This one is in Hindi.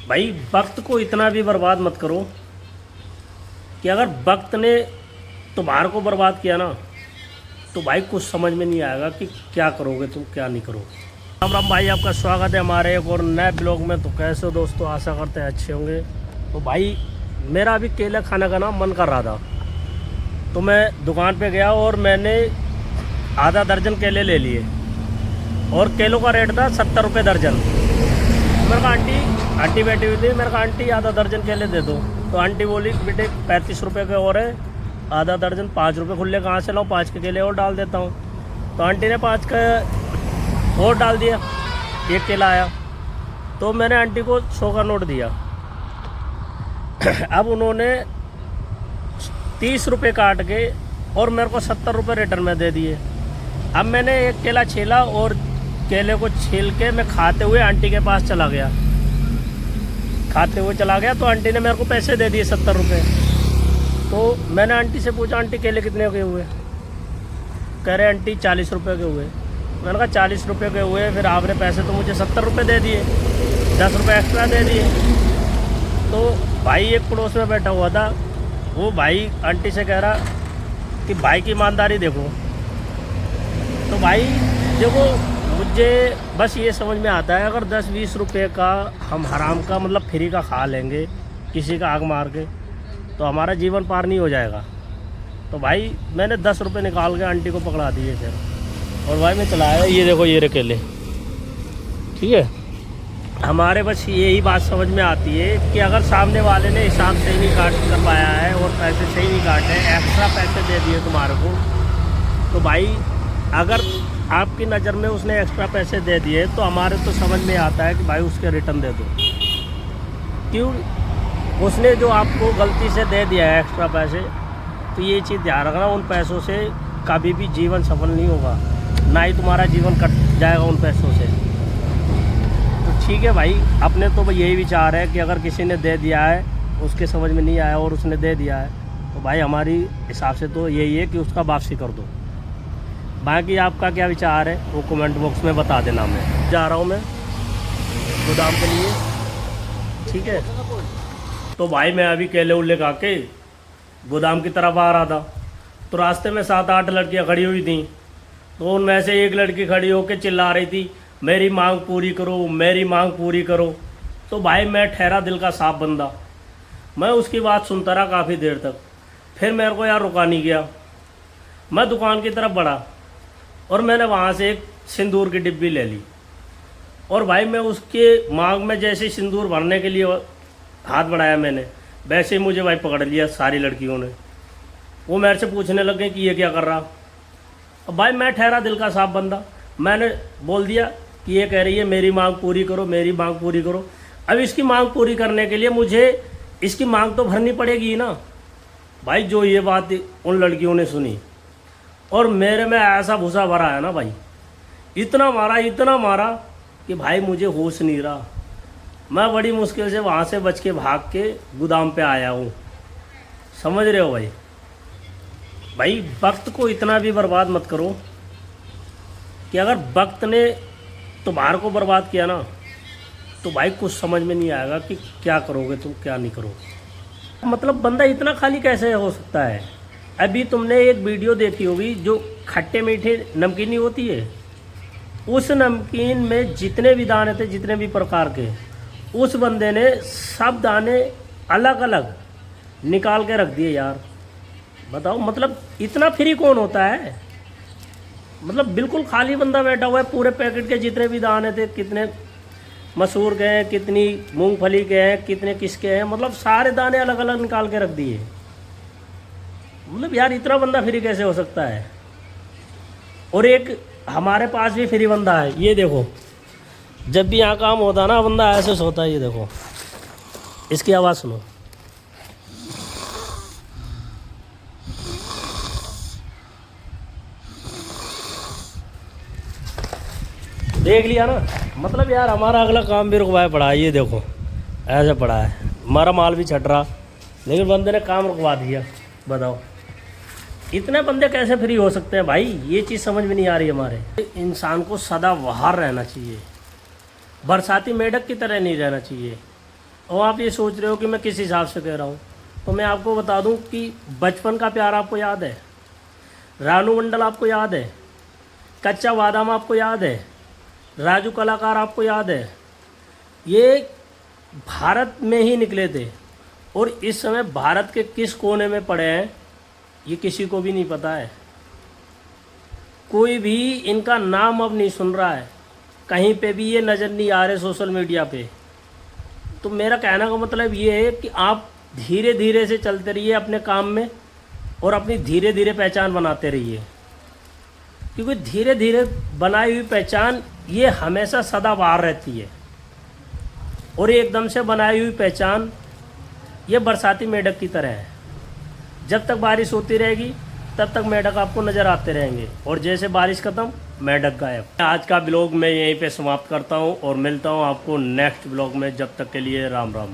भाई वक्त को इतना भी बर्बाद मत करो कि अगर वक्त ने तुम्हारे को बर्बाद किया ना तो भाई कुछ समझ में नहीं आएगा कि क्या करोगे तुम क्या नहीं करोगे। राम राम भाई, आपका स्वागत है हमारे एक और नए ब्लॉग में। तो कैसे हो दोस्तों, आशा करते हैं अच्छे होंगे। तो भाई मेरा अभी केला खाने का ना मन कर रहा था, तो मैं दुकान पे गया और मैंने आधा दर्जन केले ले लिए और केलों का रेट था 70 रुपये दर्जन। मेरे कहा आंटी बैठी हुई थी, मेरे कहा आंटी आधा दर्जन केले दे दो। तो आंटी बोली बेटे 35 रुपये के और है, आधा दर्जन 5 रुपये खुले कहाँ से लाऊं, 5 के केले और डाल देता हूँ। तो आंटी ने 5 का और डाल दिया, एक केला आया। तो मैंने आंटी को 100 का नोट दिया। अब उन्होंने 30 रुपये काट के और मेरे को 70 रुपये रिटर्न में दे दिए। अब मैंने एक केला छीला और केले को छील के मैं खाते हुए आंटी के पास चला गया। तो आंटी ने मेरे को पैसे दे दिए 70 रुपये। तो मैंने आंटी से पूछा आंटी केले कितने के हुए? कह रहे आंटी 40 रुपये के हुए। मैंने कहा 40 रुपये के हुए, फिर आपने पैसे तो मुझे 70 रुपये दे दिए, 10 रुपये एक्स्ट्रा दे दिए। तो भाई एक पड़ोस में बैठा हुआ था, वो भाई आंटी से कह रहा कि भाई की ईमानदारी देखो। तो भाई देखो, मुझे बस ये समझ में आता है अगर 10-20 रुपये का हम हराम का मतलब फ्री का खा लेंगे किसी का आग मार के, तो हमारा जीवन पार नहीं हो जाएगा। तो भाई मैंने 10 रुपये निकाल के आंटी को पकड़ा दिए थे और भाई मैं चलाया। ये देखो ये रहे केले, ठीक है। हमारे बस यही बात समझ में आती है कि अगर सामने वाले ने हिसाब सही नहीं काट कर पाया है और पैसे सही नहीं काटे, एक्स्ट्रा पैसे दे दिए तुम्हारे को, तो भाई अगर आपकी नज़र में उसने एक्स्ट्रा पैसे दे दिए तो हमारे तो समझ में आता है कि भाई उसके रिटर्न दे दो। क्यों? उसने जो आपको गलती से दे दिया है एक्स्ट्रा पैसे, तो ये चीज़ ध्यान रखना, उन पैसों से कभी भी जीवन सफल नहीं होगा, ना ही तुम्हारा जीवन कट जाएगा उन पैसों से। तो ठीक है भाई, अपने तो यही विचार है कि अगर किसी ने दे दिया है, उसके समझ में नहीं आया और उसने दे दिया है, तो भाई हमारी हिसाब से तो यही है कि उसका वापसी कर दो। बाकी आपका क्या विचार है वो कमेंट बॉक्स में बता देना। मैं जा रहा हूँ मैं गोदाम के लिए, ठीक है। तो भाई मैं अभी केले उल्ले खा के गोदाम की तरफ आ रहा था, तो रास्ते में 7-8 लड़कियाँ खड़ी हुई थी। तो उनमें से एक लड़की खड़ी होकर चिल्ला रही थी मेरी मांग पूरी करो, मेरी मांग पूरी करो। तो भाई मैं ठहरा दिल का साफ बंदा, मैं उसकी बात सुनता रहा काफ़ी देर तक। फिर मेरे को यार रुका नहीं गया, मैं दुकान की तरफ बढ़ा और मैंने वहाँ से एक सिंदूर की डिब्बी ले ली। और भाई मैं उसके मांग में जैसे ही सिंदूर भरने के लिए हाथ बढ़ाया मैंने, वैसे ही मुझे भाई पकड़ लिया सारी लड़कियों ने। वो मेरे से पूछने लग गए कि ये क्या कर रहा। अब भाई मैं ठहरा दिल का साफ बंदा, मैंने बोल दिया कि ये कह रही है मेरी मांग पूरी करो, मेरी मांग पूरी करो। अब इसकी मांग पूरी करने के लिए मुझे इसकी मांग तो भरनी पड़ेगी ना। भाई जो ये बात उन लड़कियों ने सुनी और मेरे में ऐसा भूसा भरा है ना भाई, इतना मारा कि भाई मुझे होश नहीं रहा। मैं बड़ी मुश्किल से वहाँ से बच के भाग के गोदाम पे आया हूँ, समझ रहे हो भाई। भाई वक्त को इतना भी बर्बाद मत करो कि अगर वक्त ने तुम्हारे को बर्बाद किया ना तो भाई कुछ समझ में नहीं आएगा कि क्या करोगे तुम क्या नहीं करोगे। मतलब बंदा इतना खाली कैसे हो सकता है। अभी तुमने एक वीडियो देखी होगी जो खट्टे मीठे नमकीन होती है, उस नमकीन में जितने भी दाने थे, जितने भी प्रकार के, उस बंदे ने सब दाने अलग अलग निकाल के रख दिए यार। बताओ मतलब इतना फ्री कौन होता है। मतलब बिल्कुल खाली बंदा बैठा हुआ है, पूरे पैकेट के जितने भी दाने थे, कितने मसूर के हैं, कितनी मूंगफली के हैं, कितने किसके हैं, मतलब सारे दाने अलग अलग निकाल के रख दिए। मतलब यार इतना बंदा फ्री कैसे हो सकता है। और एक हमारे पास भी फ्री बंदा है, ये देखो, जब भी यहाँ काम होता है ना बंदा ऐसे सोता है। ये देखो इसकी आवाज़ सुनो, देख लिया ना। मतलब यार हमारा अगला काम भी रुकवाया पड़ा है। ये देखो ऐसे पड़ा है, हमारा माल भी छट रहा, लेकिन बंदे ने काम रुकवा दिया। बताओ इतने बंदे कैसे फ्री हो सकते हैं भाई, ये चीज़ समझ में नहीं आ रही हमारे। इंसान को सदा बाहर रहना चाहिए, बरसाती मेढक की तरह नहीं रहना चाहिए। और आप ये सोच रहे हो कि मैं किस हिसाब से कह रहा हूँ, तो मैं आपको बता दूँ कि बचपन का प्यार आपको याद है, रानू मंडल आपको याद है, कच्चा बादाम आपको याद है, राजू कलाकार आपको याद है। ये भारत में ही निकले थे और इस समय भारत के किस कोने में पड़े हैं ये किसी को भी नहीं पता है। कोई भी इनका नाम अब नहीं सुन रहा है, कहीं पे भी ये नज़र नहीं आ रहे सोशल मीडिया पे। तो मेरा कहने का मतलब ये है कि आप धीरे धीरे से चलते रहिए अपने काम में और अपनी धीरे धीरे पहचान बनाते रहिए, क्योंकि धीरे धीरे बनाई हुई पहचान ये हमेशा सदाबहार रहती है और एकदम से बनाई हुई पहचान ये बरसाती मेढक की तरह है। जब तक बारिश होती रहेगी तब तक मेढक आपको नज़र आते रहेंगे और जैसे बारिश खत्म मेढक गायब। आज का ब्लॉग मैं यहीं पे समाप्त करता हूँ और मिलता हूँ आपको नेक्स्ट ब्लॉग में। जब तक के लिए राम राम।